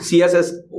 CSS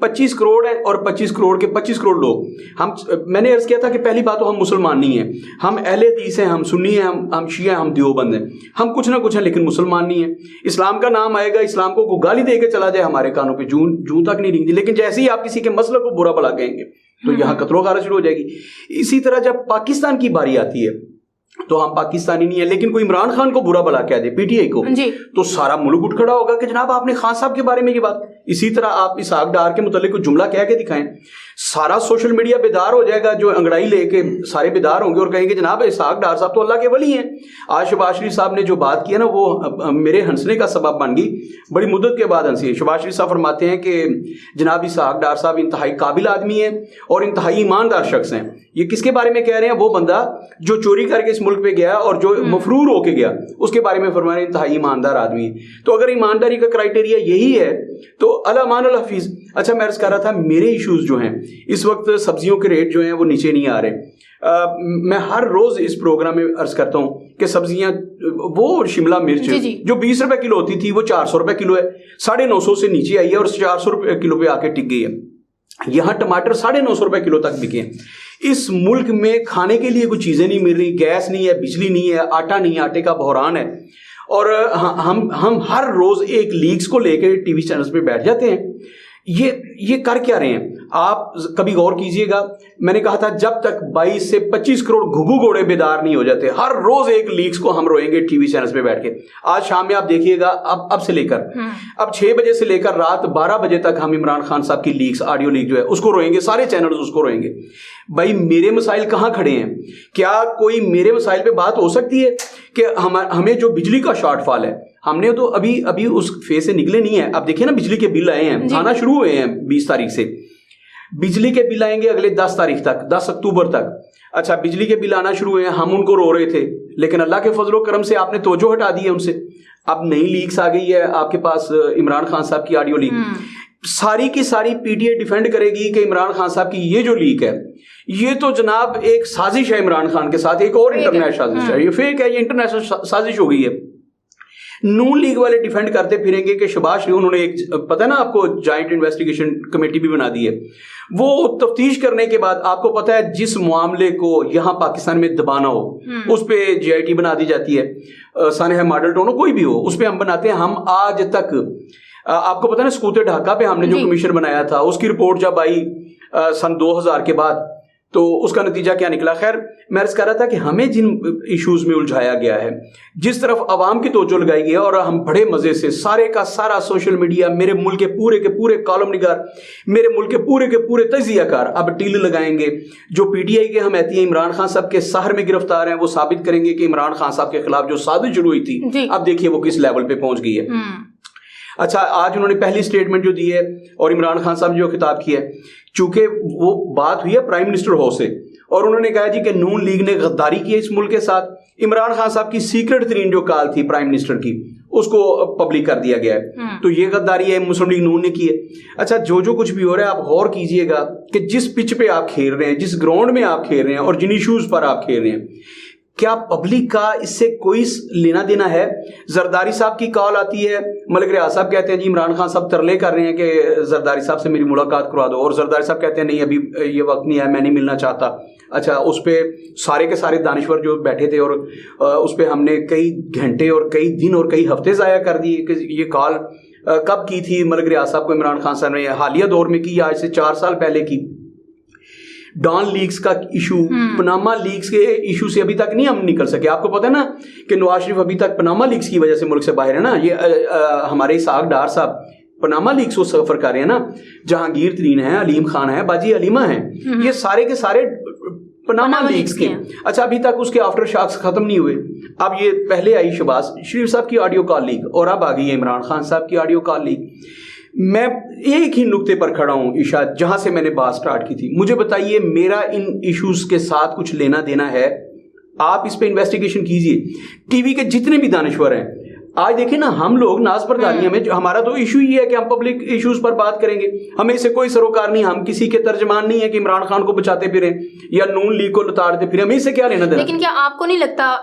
25 crore ہیں اور 25 کروڑ کے 25 کروڑ لوگ. میں نے عرض کیا تھا کہ پہلی بات تو ہم مسلمان نہیں ہیں, ہم اہل حدیث ہیں, ہم سنی ہیں, ہم شیعہ ہیں, ہم دیوبند ہیں, ہم کچھ نہ کچھ ہیں لیکن مسلمان نہیں ہیں. اسلام کا نام آئے گا, اسلام کو گالی دے کے چلا جائے ہمارے کانوں پہ جوں تک نہیں رینگتی, لیکن جیسے ہی آپ کسی کے مسلک کو برا بلا کہیں گے تو یہاں قتل و غارت شروع ہو جائے گی. اسی طرح جب پاکستان کی باری آتی ہے تو ہم پاکستانی نہیں ہیں, لیکن کوئی عمران خان کو برا بلا کہہ دے, پی ٹی آئی کو, تو سارا ملک اٹھ کھڑا ہوگا کہ جناب آپ نے خان صاحب کے بارے میں یہ بات. اسی طرح آپ اسحاق ڈار کے متعلق کوئی جملہ کہہ کے دکھائیں, سارا سوشل میڈیا بیدار ہو جائے گا, جو انگڑائی لے کے سارے بیدار ہوں گے اور کہیں گے جناب اسحاق ڈار صاحب تو اللہ کے ولی ہیں. آج شہباز شریف صاحب نے جو بات کی ہے نا وہ میرے ہنسنے کا سبب بن گئی, بڑی مدت کے بعد ہنسی. شہباز شریف صاحب فرماتے ہیں کہ جناب اسحاق ڈار صاحب انتہائی قابل آدمی ہیں اور انتہائی ایماندار شخص ہیں. یہ کس کے بارے میں کہہ رہے ہیں؟ وہ بندہ جو چوری کر کے اس ملک پہ گیا اور جو مفرور ہو کے گیا, اس کے بارے میں فرما رہے ہیں انتہائی ایماندار آدمی ہے. تو اگر ایمانداری کا کرائٹیریا یہی ہے تو الامان الحفیظ. اچھا میں عرض کر رہا تھا میرے ایشوز جو ہیں اس وقت, سبزیوں کے ریٹ جو ہیں وہ نیچے نہیں آ رہے. میں ہر روز اس پروگرام میں عرض کرتا ہوں کہ سبزیاں, وہ شملہ مرچ جو 20 روپے کلو ہوتی تھی وہ 400 روپے کلو ہے, 950 سے نیچے آئی ہے اور 400 روپے کلو پہ آ کے ٹک گئی ہے. یہاں ٹماٹر 950 روپے کلو تک بکے ہیں. اس ملک میں کھانے کے لیے کوئی چیزیں نہیں مل رہی, گیس نہیں ہے, بجلی نہیں ہے, آٹا نہیں ہے, آٹے کا بحران ہے. اور ہم ہر روز ایک لیکس کو لے کے ٹی وی چینلز پہ بیٹھ جاتے ہیں. یہ کر کیا رہے ہیں آپ کبھی غور کیجئے گا. میں نے کہا تھا جب تک 22 سے 25 کروڑ گھگو گھوڑے بیدار نہیں ہو جاتے, ہر روز ایک لیکس کو ہم روئیں گے ٹی وی چینلز پہ بیٹھ کے. آج شام میں آپ دیکھیے گا, اب سے لے کر اب 6 بجے سے لے کر رات 12 بجے تک ہم عمران خان صاحب کی لیکس, آڈیو لیک جو ہے اس کو روئیں گے, سارے چینلز اس کو روئیں گے. بھائی میرے مسائل کہاں کھڑے ہیں؟ کیا کوئی میرے مسائل پہ بات ہو سکتی ہے کہ ہمیں جو بجلی کا شارٹ فال ہے, ہم نے تو ابھی اس فیز سے نکلے نہیں ہیں. اب دیکھیں نا بجلی کے بل آئے ہیں, آنا شروع ہوئے ہیں 20 تاریخ سے. بجلی کے بل آئیں گے اگلے 10 تاریخ تک, 10 اکتوبر تک. اچھا بجلی کے بل آنا شروع ہوئے ہیں, ہم ان کو رو رہے تھے لیکن اللہ کے فضل و کرم سے آپ نے توجہ ہٹا دی ہے ان سے. اب نئی لیکس آ گئی ہے آپ کے پاس, عمران خان صاحب کی آڈیو لیک. ساری کی ساری پی ٹی آئی ڈیفینڈ کرے گی کہ عمران خان صاحب کی یہ جو لیک ہے یہ تو جناب ایک سازش ہے عمران خان کے ساتھ, ایک اور انٹرنیشنل سازش ہے, یہ فیک ہے, یہ انٹرنیشنل سازش ہو گئی ہے. نون لیگ والے ڈیفینڈ کرتے پھریں گے کہ شہباز شریف, انہوں نے ایک پتہ ہے نا آپ کو جوائنٹ انویسٹیگیشن کمیٹی بھی بنا دی ہے. وہ تفتیش کرنے کے بعد آپ کو پتہ ہے جس معاملے کو یہاں پاکستان میں دبانا ہو اس پہ جے آئی ٹی بنا دی جاتی ہے, سانحہ ماڈل ٹاؤن کوئی بھی ہو, اس پہ ہم بناتے ہیں. ہم آج تک آپ کو پتہ ہے سکوتے ڈھاکہ پہ ہم نے جو کمیشن بنایا تھا اس کی رپورٹ جب آئی سن 2000 کے بعد تو اس کا نتیجہ کیا نکلا. خیر میں عرض کر رہا تھا کہ ہمیں جن ایشوز میں الجھایا گیا ہے, جس طرف عوام کی توجہ لگائی گئی ہے, اور ہم بڑے مزے سے سارے کا سارا سوشل میڈیا, میرے ملک کے پورے کالم نگار, میرے ملک کے پورے تجزیہ کار اب ٹیل لگائیں گے. جو پی ٹی آئی کے حمایتی ہیں عمران خان صاحب کے سحر میں گرفتار ہیں, وہ ثابت کریں گے کہ عمران خان صاحب کے خلاف جو سازش شروع ہوئی تھی اب دیکھیے وہ کس لیول پہ پہنچ گئی ہے. اچھا آج انہوں نے پہلی سٹیٹمنٹ جو دی ہے اور عمران خان صاحب نے جو خطاب کیا ہے, چونکہ وہ بات ہوئی ہے پرائم منسٹر ہاؤس سے, اور انہوں نے کہا جی کہ نون لیگ نے غداری کی ہے اس ملک کے ساتھ. عمران خان صاحب کی سیکرٹ ترین جو کال تھی پرائم منسٹر کی اس کو پبلک کر دیا گیا ہے, تو یہ غداری ہے مسلم لیگ نون نے کی ہے. اچھا جو کچھ بھی ہو رہا ہے آپ غور کیجئے گا کہ جس پچ پہ آپ کھیل رہے ہیں, جس گراؤنڈ میں آپ کھیل رہے ہیں اور جن ایشوز پر آپ کھیل رہے ہیں, کیا پبلک کا اس سے کوئی لینا دینا ہے؟ زرداری صاحب کی کال آتی ہے, ملک ریاض صاحب کہتے ہیں جی عمران خان صاحب ترلے کر رہے ہیں کہ زرداری صاحب سے میری ملاقات کروا دو, اور زرداری صاحب کہتے ہیں نہیں ابھی یہ وقت نہیں ہے, میں نہیں ملنا چاہتا. اچھا اس پہ سارے کے سارے دانشور جو بیٹھے تھے اور اس پہ ہم نے کئی گھنٹے اور کئی دن اور کئی ہفتے ضائع کر دیے کہ یہ کال کب کی تھی ملک ریاض صاحب کو عمران خان صاحب نے حالیہ دور میں کی, آج سے 4 سال پہلے کی. ڈان لیکس کا ایشو, پناما لیکس کے ایشو سے ابھی تک نہیں ہم نکل سکے. آپ کو پتہ ہے نا کہ نواز شریف ابھی تک پناما لیکس کی وجہ سے ملک سے باہر ہے نا. یہ ہمارے اسحاق ڈار صاحب پناما لیکس کو سفر کر رہے ہیں نا, جہانگیر ترین ہیں, علیم خان ہے, باجی علیمہ ہیں, یہ سارے کے سارے پناما لیکس کے. اچھا ابھی تک اس کے آفٹر شاکس ختم نہیں ہوئے. اب یہ پہلے آئی شہباز شریف صاحب کی آڈیو کال لیک, اور اب آ گئی ہے عمران خان صاحب کی آڈیو کال لیک. میں ایک ہی نقطے پر کھڑا ہوں عشاء, جہاں سے میں نے بات سٹارٹ کی تھی. مجھے بتائیے میرا ان ایشوز کے ساتھ کچھ لینا دینا ہے؟ آپ اس پہ انویسٹیگیشن کیجئے. ٹی وی کے جتنے بھی دانشور ہیں آج دیکھیں نا, ہم لوگ ناز برداریاں میں ہمارا تو ایشو ہی ہے کہ ہم پبلک ایشوز پر بات کریں گے, ہمیں اسے کوئی سروکار نہیں, ہم کسی کے ترجمان نہیں ہے کہ عمران خان کو بچاتے پھریں یا نون لیگ کو لتاڑتے پھریں, ہمیں اسے کیا لینا دینا. لیکن کیا آپ کو نہیں لگتا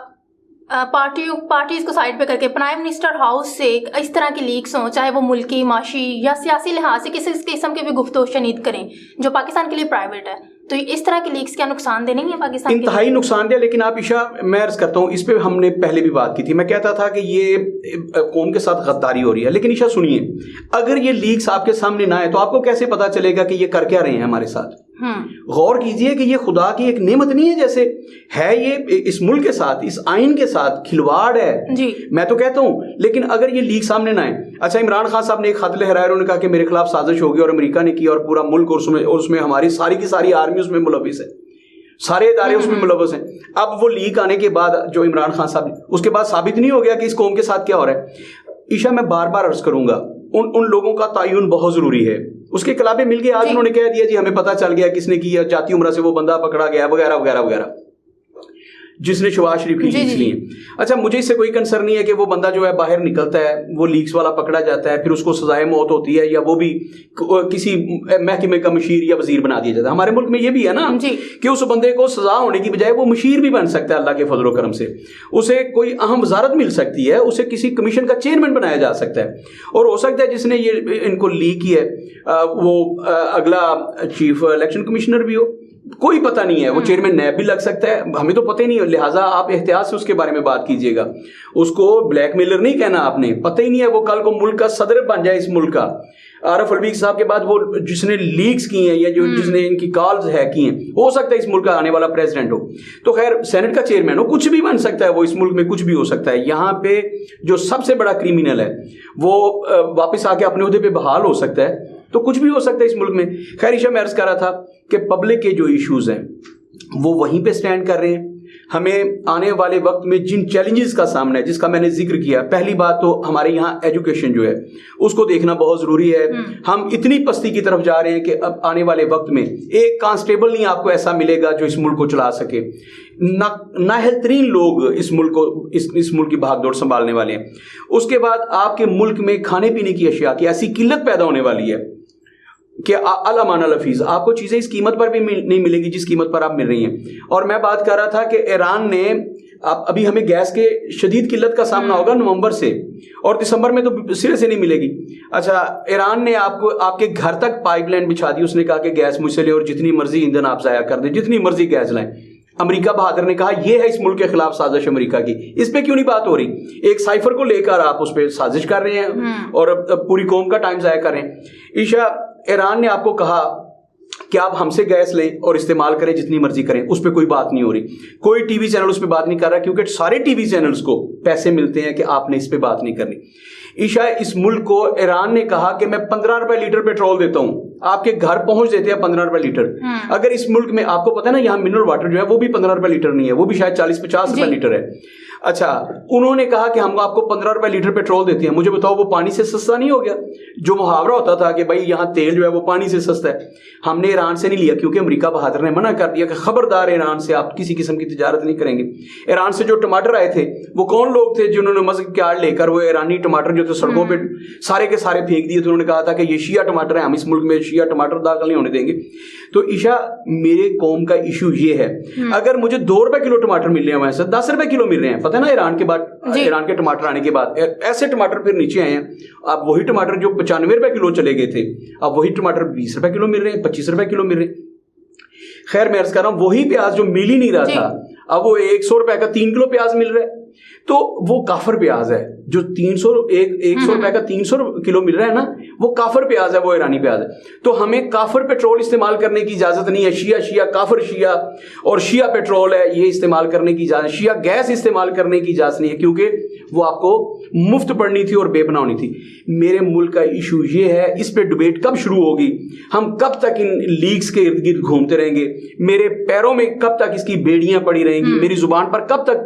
پارٹیز کو سائڈ پہ کر کے پرائم منسٹر ہاؤس سے اس طرح کی لیکس ہوں، چاہے وہ ملکی، معاشی یا سیاسی لحاظ سے کسی قسم کے بھی گفت و شنید کریں جو پاکستان کے لیے پرائیویٹ ہے، تو اس طرح کی لیکس کیا نقصان دہ نہیں ہے پاکستان کے؟ انتہائی نقصان دہ. لیکن آپ عشاء، میں عرض کرتا ہوں، اس پہ ہم نے پہلے بھی بات کی تھی. میں کہتا تھا کہ یہ قوم کے ساتھ غداری ہو رہی ہے. لیکن عشاء سنیے، اگر یہ لیکس آپ کے سامنے نہ آئے تو آپ کو کیسے پتا چلے گا کہ یہ کر کیا رہے ہیں ہمارے ساتھ؟ غور کیجئے کہ یہ خدا کی ایک نعمت نہیں ہے جیسے ہے، یہ اس ملک کے ساتھ، اس آئین کے ساتھ کھلواڑ ہے جی. میں تو کہتا ہوں. لیکن اگر یہ لیک سامنے نہ آئے، اچھا عمران خان صاحب نے ایک خط لہرایا، انہوں نے کہا کہ میرے خلاف سازش ہوگی اور امریکہ نے کی اور پورا ملک اور اس میں ہماری ساری کی ساری آرمی اس میں ملوث ہے، سارے ادارے اس میں ملوث ہیں. اب وہ لیک آنے کے بعد جو عمران خان صاحب، اس کے بعد ثابت نہیں ہو گیا کہ اس قوم کے ساتھ کیا ہو رہا ہے. عشاء میں بار بار عرض کروں گا، ان لوگوں کا تعین بہت ضروری ہے. اس کے کلابے مل گئے، آج انہوں نے کہہ دیا جی ہمیں پتہ چل گیا کس نے کیا، جاتی عمرہ سے وہ بندہ پکڑا گیا وغیرہ وغیرہ وغیرہ، جس نے شباز شریف کی لیکس لی ہیں. اچھا مجھے اس سے کوئی کنسرن نہیں ہے کہ وہ بندہ جو ہے باہر نکلتا ہے، وہ لیکس والا پکڑا جاتا ہے، پھر اس کو سزائے موت ہوتی ہے یا وہ بھی کسی محکمے کا مشیر یا وزیر بنا دیا جاتا ہے. ہمارے ملک میں یہ بھی ہے نا کہ اس بندے کو سزا ہونے کی بجائے وہ مشیر بھی بن سکتا ہے اللہ کے فضل و کرم سے، اسے کوئی اہم وزارت مل سکتی ہے، اسے کسی کمیشن کا چیئرمین بنایا جا سکتا ہے. اور ہو سکتا ہے جس نے یہ ان کو لیک کی ہے وہ اگلا چیف الیکشن کمشنر بھی ہو، کوئی پتہ نہیں ہے، وہ چیئرمین نیب بھی لگ سکتا ہے، ہمیں تو پتہ ہی نہیں ہے. لہٰذا آپ احتیاط سے اس کے بارے میں بات کیجئے گا. اس کو بلیک میلر نہیں کہنا آپ نے، پتہ ہی نہیں ہے وہ کل کو ملک کا صدر بن جائے اس ملک کا. عارف الوی صاحب کے بعد وہ جس نے لیکس کی ہیں یا جس نے ان کی کالز ہیک کی ہیں، ہو سکتا ہے اس ملک کا آنے والا پریزیڈنٹ ہو. تو خیر سینٹ کا چیئرمین ہو، کچھ بھی بن سکتا ہے، وہ اس ملک میں کچھ بھی ہو سکتا ہے. یہاں پہ جو سب سے بڑا کریمنل ہے وہ واپس آ کے اپنے عہدے پہ بحال ہو سکتا ہے، تو کچھ بھی ہو سکتا ہے اس ملک میں. خیر عشاء میں عرض کر رہا تھا کہ پبلک کے جو ایشوز ہیں وہ وہیں پہ سٹینڈ کر رہے ہیں. ہمیں آنے والے وقت میں جن چیلنجز کا سامنا ہے جس کا میں نے ذکر کیا، پہلی بات تو ہمارے یہاں ایجوکیشن جو ہے اس کو دیکھنا بہت ضروری ہے. ہم اتنی پستی کی طرف جا رہے ہیں کہ اب آنے والے وقت میں ایک کانسٹیبل نہیں آپ کو ایسا ملے گا جو اس ملک کو چلا سکے. نااہل ترین لوگ اس ملک کی بھاگ دوڑ سنبھالنے والے ہیں. اس کے بعد آپ کے ملک میں کھانے پینے کی اشیاء کی ایسی قلت پیدا ہونے والی ہے کہ الامان الفیظ آپ کو چیزیں اس قیمت پر بھی نہیں ملیں گی جس قیمت پر آپ مل رہی ہیں. اور میں بات کر رہا تھا کہ ایران نے ابھی ہمیں گیس کے شدید قلت کا سامنا ہوگا نومبر سے، اور دسمبر میں تو سرے سے نہیں ملے گی. اچھا ایران نے آپ کے گھر تک پائپ لائن بچھا دی، اس نے کہا کہ گیس مجھ سے لے اور جتنی مرضی ایندھن آپ ضائع کر دیں، جتنی مرضی گیس لائیں. امریکہ بہادر نے کہا یہ ہے اس ملک کے خلاف سازش امریکہ کی. اس پہ کیوں نہیں بات ہو رہی؟ ایک سائفر کو لے کر آپ اس پہ سازش کر رہے ہیں اور پوری قوم کا ٹائم ضائع کر رہے ہیں. عشاء ایران نے آپ کو کہا کہ آپ ہم سے گیس لیں اور استعمال کریں جتنی مرضی کریں، اس پہ کوئی بات نہیں ہو رہی. کوئی ٹی وی چینل اس پہ بات نہیں کر رہا کیونکہ سارے ٹی وی چینلز کو پیسے ملتے ہیں کہ آپ نے اس پہ بات نہیں کرنی. عشاء اس ملک کو ایران نے کہا کہ میں 15 روپے لیٹر پیٹرول دیتا ہوں، آپ کے گھر پہنچ دیتے ہیں 15 روپے لیٹر. اگر اس ملک میں آپ کو پتا ہے نا یہاں منرل واٹر جو ہے وہ بھی 15 روپے لیٹر نہیں ہے، وہ بھی شاید 40-50 روپے لیٹر ہے. اچھا انہوں نے کہا کہ ہم آپ کو 15 روپے لیٹر پیٹرول دیتے ہیں. مجھے بتاؤ وہ پانی سے سستا نہیں ہو گیا؟ جو محاورہ ہوتا تھا کہ بھائی یہاں تیل جو ہے وہ پانی سے سستا ہے، ہم نے ایران سے نہیں لیا کیونکہ امریکہ بہادر نے منع کر دیا کہ خبردار ایران سے آپ کسی قسم کی تجارت نہیں کریں گے. ایران سے جو ٹماٹر آئے تھے وہ کون لوگ تھے جنہوں نے مذہب کی آڑ لے کر وہ ایرانی ٹماٹر جو تھے سڑکوں پہ سارے کے سارے پھینک دیے تھے. انہوں نے کہا تھا کہ یہ شیعہ ٹماٹر ہیں، ہم اس ملک میں شیعہ ٹماٹر داخل نہیں ہونے دیں گے. تو عشاء میرے قوم کا ایشو یہ ہے، اگر مجھے 2 روپے کلو ٹماٹر مل رہے ہیں ویسے 10 روپے کلو مل رہے ہیں، پتہ ہے نا ایران کے بعد ایران کے ٹماٹر آنے کے بعد ایسے ٹماٹر پھر نیچے آئے ہیں. اب وہی ٹماٹر جو 95 روپے کلو چلے گئے تھے اب وہی ٹماٹر 20 روپے کلو مل رہے ہیں، 25 روپے کلو مل رہے ہیں. خیر میں عرض کر رہا ہوں وہی پیاز جو مل ہی نہیں رہا تھا اب وہ 100 روپے کا 3 کلو پیاز مل رہا ہے. تو وہ کافر پیاز ہے جو 100 روپے کا 300 کلو مل رہا ہے نا، وہ کافر پیاز ہے، وہ ایرانی پیاز ہے. تو ہمیں کافر پیٹرول استعمال کرنے کی اجازت نہیں ہے. شیعہ کافر شیعہ اور شیعہ پیٹرول ہے یہ استعمال کرنے کی اجازت، شیعہ گیس استعمال کرنے کی اجازت نہیں ہے کیونکہ وہ آپ کو مفت پڑنی تھی اور بے پناہ ہونی تھی. میرے ملک کا ایشو یہ ہے، اس پہ ڈبیٹ کب شروع ہوگی؟ ہم کب تک ان لیگز کے ارد گرد گھومتے رہیں گے؟ میرے پیروں میں کب تک اس کی بیڑیاں پڑی رہیں گی؟ میری زبان پر کب تک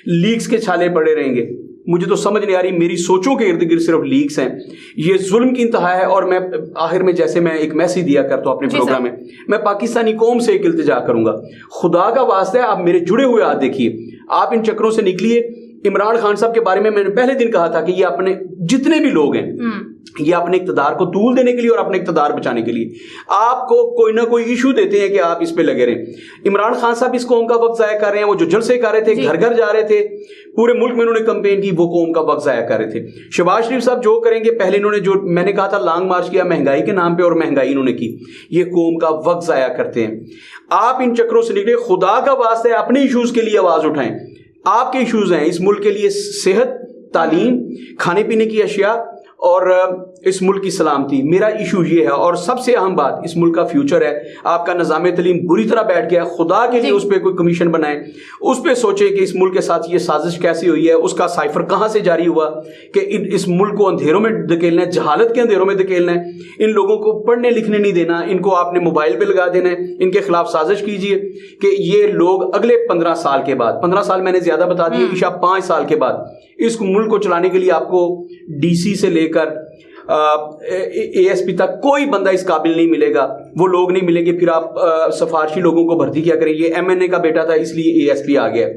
لیگز کے چھالے پڑے رہیں گے؟ مجھے تو سمجھ نہیں آ رہی. میری سوچوں کے ارد گرد صرف لیگز ہیں. یہ ظلم کی انتہا ہے. اور میں آخر میں جیسے میں ایک میسیج دیا کرتا ہوں اپنے پروگرام میں پاکستانی قوم سے ایک التجا کروں گا، خدا کا واسطہ ہے آپ میرے جڑے ہوئے ہاتھ دیکھیے، آپ ان چکروں سے نکلیے. عمران خان صاحب کے بارے میں نے پہلے دن کہا تھا کہ یہ اپنے جتنے بھی لوگ ہیں یہ اپنے اقتدار کو طول دینے کے لیے اور اپنے اقتدار بچانے کے لیے آپ کو کوئی نہ کوئی ایشو دیتے ہیں کہ آپ اس پہ لگے رہیں۔ عمران خان صاحب اس قوم کا وقت ضائع کر رہے ہیں، وہ جو جلسے کر رہے تھے، گھر گھر جا رہے تھے، پورے ملک میں انہوں نے کمپین کی، وہ قوم کا وقت ضائع کر رہے تھے۔ شہباز شریف صاحب جو کریں گے، پہلے انہوں نے جو میں نے کہا تھا لانگ مارچ کیا مہنگائی کے نام پہ، اور مہنگائی انہوں نے کی، یہ قوم کا وقت ضائع کرتے ہیں۔ آپ ان چکروں سے نکلے، خدا کا واسطہ ہے اپنے ایشوز کے لیے آواز اٹھائیں۔ آپ کے ایشوز ہیں اس ملک کے لیے صحت، تعلیم، کھانے پینے کی اشیاء اور اس ملک کی سلامتی۔ میرا ایشو یہ ہے، اور سب سے اہم بات اس ملک کا فیوچر ہے۔ آپ کا نظام تعلیم بری طرح بیٹھ گیا، خدا کے لیے اس پہ کوئی کمیشن بنائیں، اس پہ سوچیں کہ اس ملک کے ساتھ یہ سازش کیسے ہوئی ہے، اس کا سائفر کہاں سے جاری ہوا کہ اس ملک کو اندھیروں میں دھکیلنا ہے، جہالت کے اندھیروں میں دھکیلنا ہے، ان لوگوں کو پڑھنے لکھنے نہیں دینا، ان کو آپ نے موبائل پہ لگا دینا ہے، ان کے خلاف سازش کیجئے کہ یہ لوگ اگلے 15 سال کے بعد، 15 سال میں نے زیادہ بتا دیے، عشاء 5 سال کے بعد اس ملک کو چلانے کے لیے آپ کو ڈی سی سے لے کر اے ایس پی تک کوئی بندہ اس قابل نہیں ملے گا، وہ لوگ نہیں ملیں گے۔ پھر آپ سفارشی لوگوں کو بھرتی کیا کریں؟ یہ ایم این اے کا بیٹا تھا اس لیے اے ایس پی آ گیا،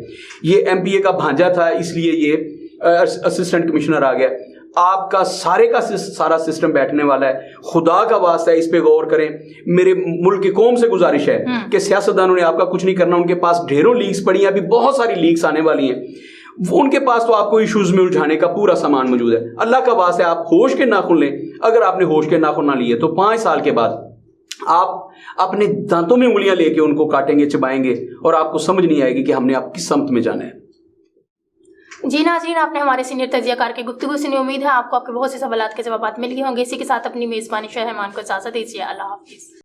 یہ ایم پی اے کا بھانجا تھا اس لیے یہ اسسٹنٹ کمشنر آ گیا۔ آپ کا سارے کا سارا سسٹم بیٹھنے والا ہے، خدا کا واسطہ ہے اس پہ غور کریں۔ میرے ملک کی قوم سے گزارش ہے کہ سیاستدانوں نے آپ کا کچھ نہیں کرنا، ان کے پاس ڈھیروں لیکس پڑی ہیں، ابھی بہت ساری لیکس آنے والی ہیں، ان کے پاس تو آپ کو ایشوز میں الجھانے کا پورا سامان موجود ہے۔ اللہ کا واسطہ آپ ہوش کے ناخن لیں، اگر آپ نے ہوش کے ناخن نہ لیے تو 5 سال کے بعد آپ اپنے دانتوں میں انگلیاں لے کے ان کو کاٹیں گے، چبائیں گے، اور آپ کو سمجھ نہیں آئے گی کہ ہم نے آپ کس سمت میں جانا ہے۔ جی ناظرین، آپ نے ہمارے سینئر تجزیہ کار کی گفتگو سنی، امید ہے آپ کو آپ کے بہت سے سوالات کے جوابات مل گئے ہوں گے۔ اسی کے ساتھ اپنی میزبانی شہرمان کو اجازت دیجیے، اللہ حافظ۔